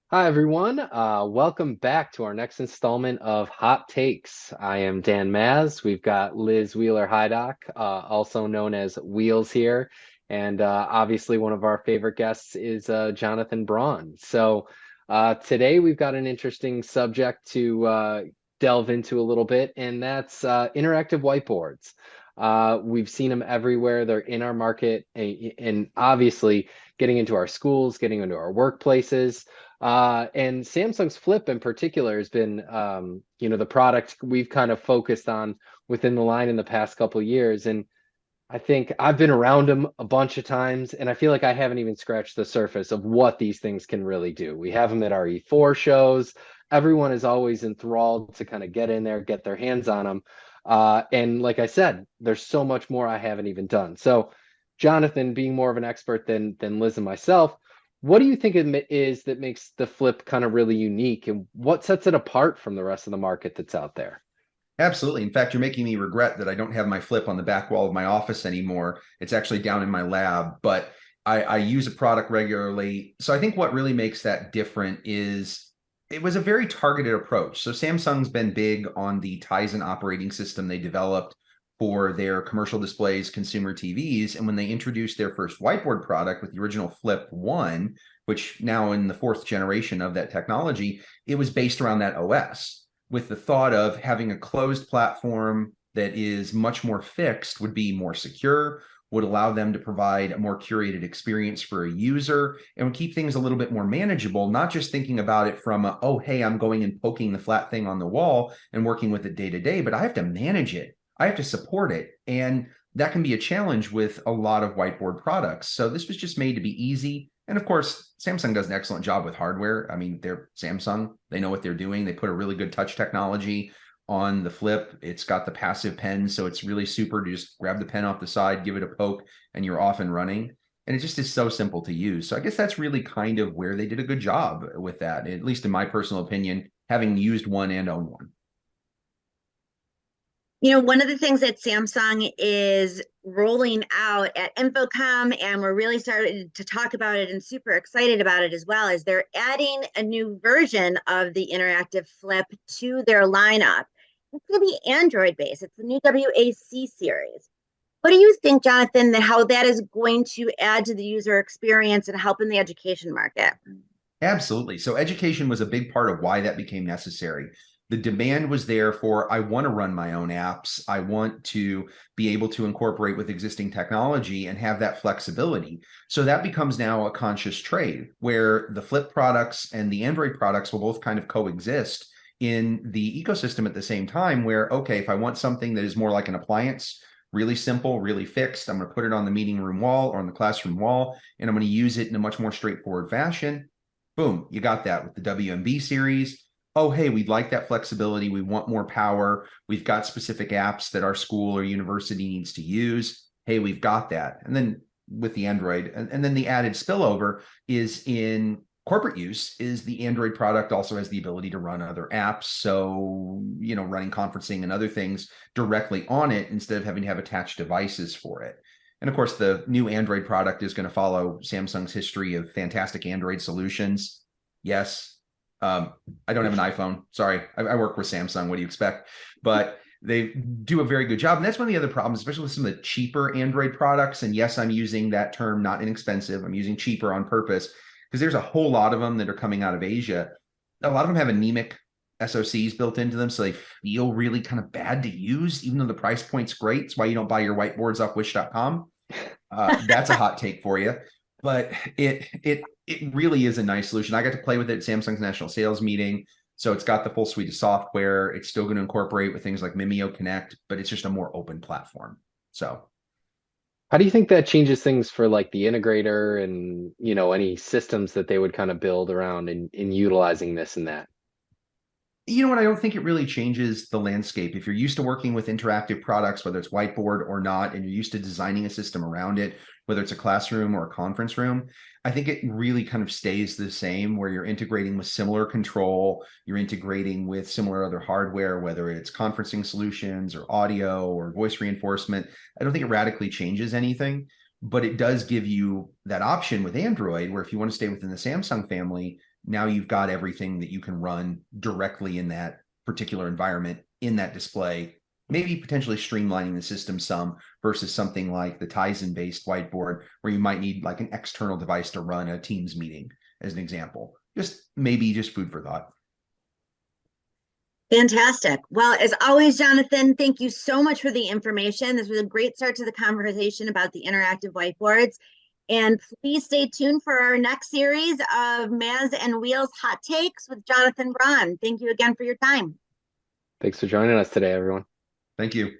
Hi, everyone. Welcome back to our next installment of Hot Takes. I am Dan Maz. We've got Liz Wheeler Hydock, also known as Wheels here. And obviously, one of our favorite guests is Jonathan Brawn. Today we've got an interesting subject to delve into a little bit, and that's interactive whiteboards. We've seen them everywhere. They're in our market, and obviously getting into our schools, getting into our workplaces. And Samsung's Flip in particular has been, the product we've kind of focused on within the line in the past couple of years. And I think I've been around them a bunch of times, and I feel like I haven't even scratched the surface of what these things can really do. We have them at our E4 shows. Everyone is always enthralled to kind of get in there, get their hands on them. And like I said, there's so much more I haven't even done. So, Jonathan, being more of an expert than Liz and myself, what do you think it is that makes the Flip kind of really unique, and what sets it apart from the rest of the market that's out there? Absolutely. In fact, you're making me regret that I don't have my Flip on the back wall of my office anymore. It's actually down in my lab, but I use a product regularly. So I think what really makes that different is it was a very targeted approach. So Samsung's been big on the Tizen operating system they developed for their commercial displays, consumer TVs. And when they introduced their first whiteboard product with the original Flip 1, which now in the fourth generation of that technology, it was based around that OS with the thought of having a closed platform that is much more fixed would be more secure, would allow them to provide a more curated experience for a user, and would keep things a little bit more manageable, not just thinking about it from oh, hey, I'm going and poking the flat thing on the wall and working with it day to day, but I have to manage it. I have to support it. And that can be a challenge with a lot of whiteboard products. So this was just made to be easy. And of course, Samsung does an excellent job with hardware. I mean, they're Samsung. They know what they're doing. They put a really good touch technology on the Flip. It's got the passive pen, so it's really super to just grab the pen off the side, give it a poke, and you're off and running. And it just is so simple to use. So I guess that's really kind of where they did a good job with that, at least in my personal opinion, having used one and owned one. One of the things that Samsung is rolling out at InfoComm, and we're really starting to talk about it and super excited about it as well, is they're adding a new version of the interactive Flip to their lineup. It's going to be Android based. It's the new WAC series. What do you think, Jonathan, that how that is going to add to the user experience and help in the education market? Absolutely. So education was a big part of why that became necessary. The demand was there for, I want to run my own apps. I want to be able to incorporate with existing technology and have that flexibility. So that becomes now a conscious trade where the Flip products and the Android products will both kind of coexist in the ecosystem at the same time where, okay, if I want something that is more like an appliance, really simple, really fixed, I'm going to put it on the meeting room wall or on the classroom wall, and I'm going to use it in a much more straightforward fashion. Boom, you got that with the WMB series. Oh, hey, we'd like that flexibility. We want more power. We've got specific apps that our school or university needs to use. Hey, we've got that. And then with the Android, and then the added spillover is in corporate use is the Android product also has the ability to run other apps. So, running conferencing and other things directly on it instead of having to have attached devices for it. And of course, the new Android product is going to follow Samsung's history of fantastic Android solutions. Yes. I don't have an iPhone. Sorry. I work with Samsung. What do you expect? But they do a very good job. And that's one of the other problems, especially with some of the cheaper Android products. And yes, I'm using that term, not inexpensive. I'm using cheaper on purpose because there's a whole lot of them that are coming out of Asia. A lot of them have anemic SoCs built into them, so they feel really kind of bad to use, even though the price point's great. It's why you don't buy your whiteboards off wish.com. That's a hot take for you. But it really is a nice solution. I got to play with it at Samsung's national sales meeting. So it's got the full suite of software. It's still going to incorporate with things like Mimeo Connect, but it's just a more open platform. So How do you think that changes things for like the integrator and, any systems that they would kind of build around in utilizing this and that? you know what? I don't think it really changes the landscape. If you're used to working with interactive products, whether it's whiteboard or not, and you're used to designing a system around it, whether it's a classroom or a conference room, I think it really kind of stays the same where you're integrating with similar control, you're integrating with similar other hardware, whether it's conferencing solutions or audio or voice reinforcement. I don't think it radically changes anything, but it does give you that option with Android where if you want to stay within the Samsung family, Now you've got everything that you can run directly in that particular environment in that display, maybe potentially streamlining the system some versus something like the Tizen-based whiteboard, where you might need like an external device to run a Teams meeting, as an example. Just food for thought. Fantastic. Well, as always, Jonathan, thank you so much for the information. This was a great start to the conversation about the interactive whiteboards. And please stay tuned for our next series of Maz and Wheelz Hot Takes with Jonathan Brawn. Thank you again for your time. Thanks for joining us today, everyone. Thank you.